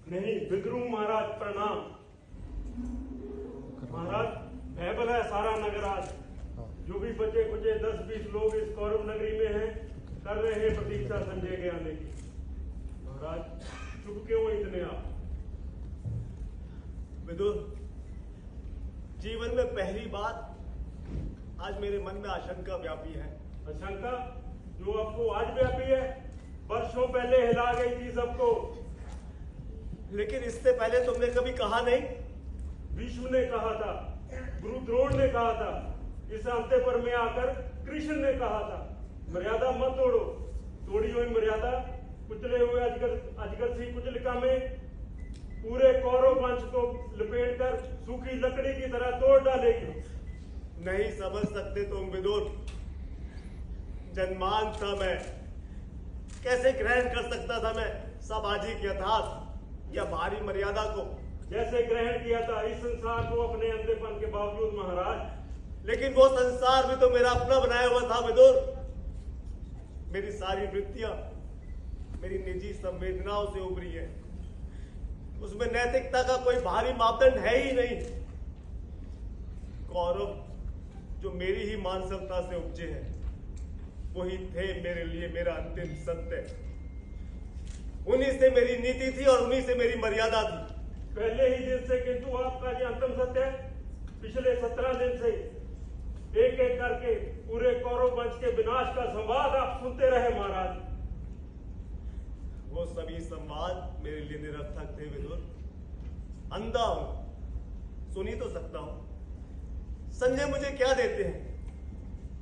नहीं विद्रू महाराज प्रणाम। महाराज भयबल है सारा नगर आज। जो भी बचे कुचे 10-20 लोग इस कौरव नगरी में हैं, कर रहे हैं प्रतीक्षा संजय के आने की। महाराज चुप क्यों इतने आप? विदुर, जीवन में पहली बार आज मेरे मन में आशंका व्यापी है। आशंका जो आपको आज व्यापी है, वर्षों पहले हिला गई थी सबको। लेकिन इससे पहले तुमने कभी कहा नहीं। भीष्म ने कहा था, गुरु द्रोण ने कहा था, इस अंत्य पर में आकर कृष्ण ने कहा था मर्यादा मत तोड़ो। तोड़ी हुई मर्यादा कुचले हुए अजगर सी कुचलिका में पूरे कौरव वंश को लपेटकर सूखी लकड़ी की तरह तोड़ डालेगी। नहीं समझ सकते तुम विदुर। जन्मान था मैं, कैसे ग्रहण कर सकता था मैं सामाजिक यथार्थ या भारी मर्यादा को? जैसे ग्रहण किया था इस संसार को अपने अंधेपन के बावजूद महाराज। लेकिन वो संसार भी तो मेरा अपना बनाया हुआ था विदुर। मेरी सारी वृत्तियां मेरी निजी संवेदनाओं से उभरी है। उसमें नैतिकता का कोई भारी मापदंड है ही नहीं। कौरव जो मेरी ही मानसिकता से उपजे हैं, वही थे मेरे लिए मेरा अंतिम सत्य। उन्हीं से मेरी नीति थी और उन्हीं से मेरी मर्यादा थी। पहले ही दिन से, किंतु आपका जो अंतिम सत्य है, पिछले 17 दिन से एक एक करके पूरे कौरव वंश के विनाश का संवाद आप सुनते रहे महाराज। वो सभी संवाद मेरे लिए निरर्थक थे विदुर। अंधा हूं, सुन ही तो सकता हूं। संजय मुझे क्या देते हैं?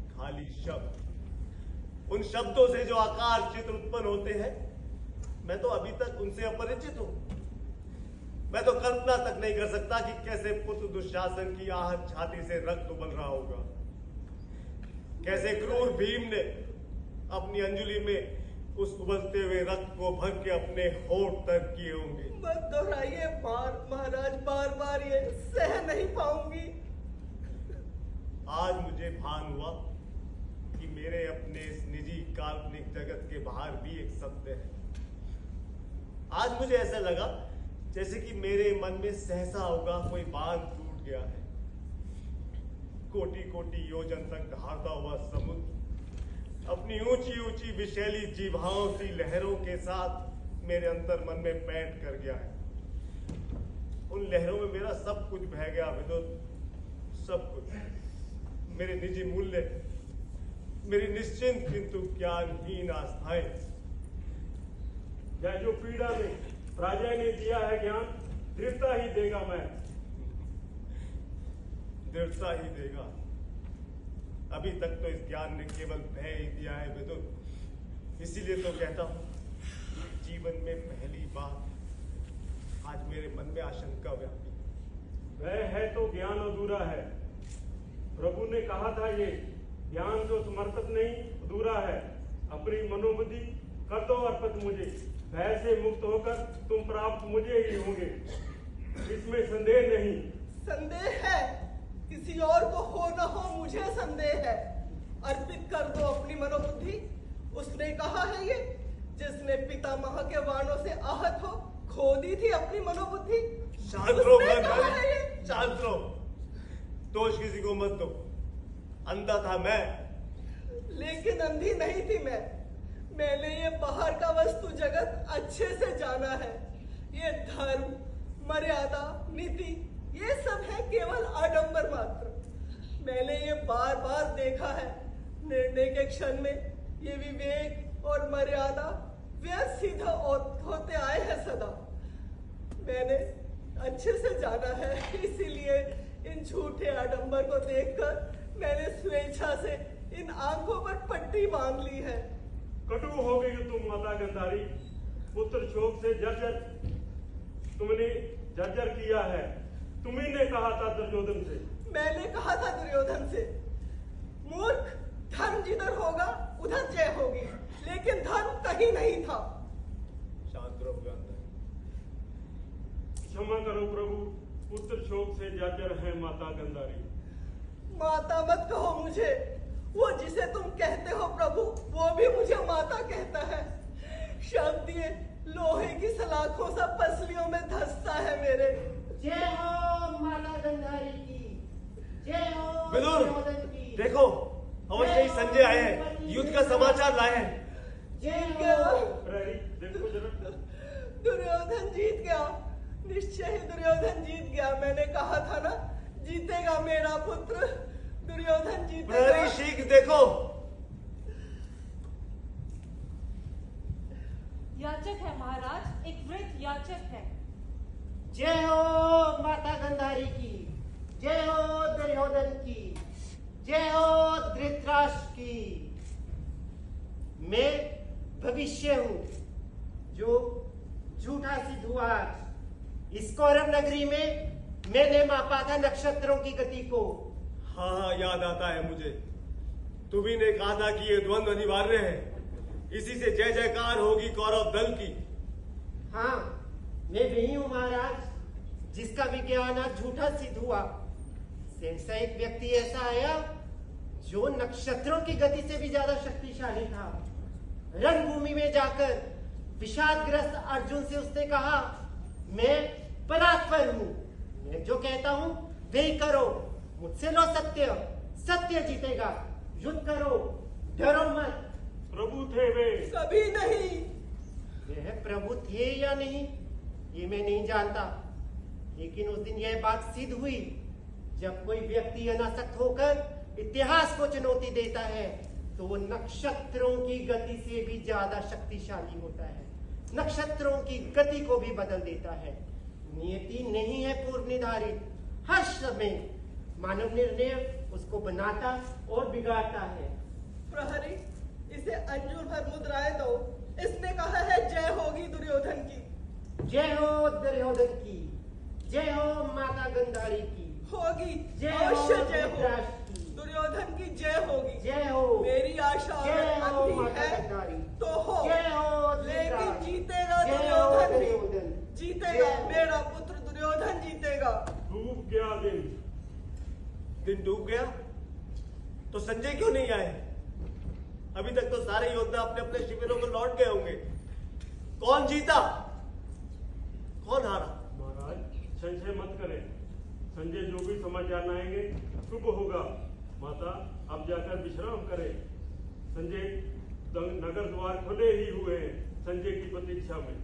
खाली शब्द। उन शब्दों से जो आकार चित्र उत्पन्न होते हैं, मैं तो अभी तक उनसे अपरिचित हूं। मैं तो कल्पना तक नहीं कर सकता कि कैसे पुत्र दुशासन की आहत छाती से रक्त उबल रहा होगा। कैसे क्रूर भीम ने अपनी अंजलि में उस उबलते हुए रक्त को भर के अपने होठ तक किए होंगे। मत दोहराइए महाराज, बार बार ये सह नहीं पाऊंगी। आज मुझे भान हुआ कि मेरे अपने इस निजी काल्पनिक जगत के बाहर भी एक सत्य है। आज मुझे ऐसा लगा जैसे कि मेरे मन में सहसा होगा कोई बांध टूट गया है। कोटि कोटि योजन तक दहाड़ता हुआ समुद्र अपनी ऊंची ऊंची विशैली जीभाओं सी लहरों के साथ मेरे अंतर मन में बैठ कर गया है। उन लहरों में मेरा सब कुछ बह गया विदुर, सब कुछ। मेरे निजी मूल्य, मेरी निश्चिंत किंतु ज्ञानहीन आस्थाएं। या जो पीड़ा में राजा ने दिया है ज्ञान, दृढ़ता ही देगा मैं। दृढ़ता ही देगा। अभी तक तो इस ज्ञान ने केवल भय ही दिया है विदुर। इसीलिए तो कहता हूं, जीवन में पहली बार आज मेरे मन में आशंका व्यापी। भय है तो ज्ञान अधूरा है। प्रभु ने कहा था ये ज्ञान जो समर्पित नहीं अधूरा है। अपनी मनोबुद्धि कर दो अर्पित मुझे। भय से मुक्त होकर तुम प्राप्त मुझे ही होंगे, इसमें संदेह नहीं। संदेह है? किसी और को हो न हो, मुझे संदेह है। अर्पित कर दो अपनी मनोबुद्धि। उसने कहा है ये, जिसने पितामह के वाणों से आहत हो खो दी थी अपनी मनोबुद्धि। शांत रहो, शांत रहो। दोष किसी को मत दो। अंधा था मैं, लेकिन अंधी नहीं थी मैं। मैंने ये बाहर का वस्तु जगत अच्छे से जाना है। ये धर्म, मर्यादा, नीति, ये सब है केवल आडंबर मात्र। मैंने ये बार बार देखा है। निर्णय के क्षण में ये विवेक और मर्यादा व्यसिद्ध होते आए हैं सदा। मैंने अच्छे से जाना है, इसीलिए इन झूठे आडंबर को देखकर मैंने स्वेच्छा से इन आंखों पर पट्टी बांध ली है। कटु हो गई तुम माता गंधारी। पुत्र शोक से जर्जर तुमने जर्जर किया है। तुम्ही ने कहा था दुर्योधन से। मैंने कहा था दुर्योधन से, मूर्ख, धर्म जिधर होगा उधर जय होगी, लेकिन धर्म कहीं नहीं था। शांत रहो गांधारी। क्षमा करो प्रभु, पुत्र शोक से जर्जर है माता गंधारी। माता मत कहो मुझे। वो जिसे तुम कहते हो प्रभु, वो भी मुझे माता कहता है। शब्द ये लोहे की सलाखों सा पसलियों में धंसता है मेरे। जय हो माता गंधारी की, जय हो विदुर, दुर्योधन की। देखो अवश्य ही संजय आए हैं, युद्ध का समाचार लाए हैं। जीत गया, प्रहरी देखो जरा। दुर्योधन जीत गया, निश्चय ही दुर्योधन जीत गया। मैंने कहा था ना, जीतेगा मेरा पुत्र, दुर्योधन जीतेगा। प्रहरी शीघ्र देखो। याचक है महाराज, एक वृद्ध याचक है। जय हो माता गंधारी की, जय हो दुर्योधन की, जय हो धृतराष्ट्र की। मैं भविष्य हूं जो झूठा सिद्ध हुआ। इस कौरव नगरी में मैंने मापा था नक्षत्रों की गति को। हाँ याद आता है मुझे, तुम्ही ने कहा था कि ये द्वंद्व अनिवार्य है, इसी से जय जयकार होगी कौरव दल की। हाँ, मैं वही हूं महाराज, जिसका विज्ञान आज झूठा सिद्ध हुआ। सहसा एक व्यक्ति ऐसा आया जो नक्षत्रों की गति से भी ज्यादा शक्तिशाली था। रणभूमि में जाकर विषादग्रस्त अर्जुन से उसने कहा, मैं परात्पर हूं, मैं जो कहता हूं वही करो, मुझसे लो सत्य, सत्य जीतेगा, युद्ध करो, डरो मत। प्रभु थे वे। कभी नहीं। वह प्रभु थे या नहीं ये मैं नहीं जानता, लेकिन उस दिन यह बात सिद्ध हुई जब कोई व्यक्ति अनासक्त होकर इतिहास को चुनौती देता है तो वो नक्षत्रों की गति से भी ज्यादा शक्तिशाली होता है, नक्षत्रों की गति को भी बदल देता है। नियति नहीं है पूर्व निर्धारित, हर समय मानव निर्णय उसको बनाता और बिगाड़ता है। प्रहरी, इसे अंजुर भर मुद्राएं दो। इसने कहा है जय होगी दुर्योधन की। जय हो दुर्योधन की, जय हो माता गंधारी की, होगी, जय हो अवश्य जय हो। धृतराष्ट्र की, दुर्योधन की जय होगी। जय हो। मेरी आशा जय हो अंधी माता है गंधारी, तो हो, जय हो लेकिन धृतराष्ट्र, जीतेगा जय हो दुर्योधन दुर्योधन, भी। जीतेगा जय हो। मेरा पुत्र दुर्योधन जीतेगा। डूब गया दिन। दिन डूब गया तो संजय क्यों नहीं आए? अभी तक तो सारे योद्धा अपने अपने शिविरों को लौट गए होंगे। कौन जीता, कौन हारा? महाराज संशय मत करें, संजय जो भी समाचार लाएंगे शुभ होगा। माता अब जाकर विश्राम करें। संजय नगर द्वार खुले ही हुए हैं संजय की प्रतीक्षा में।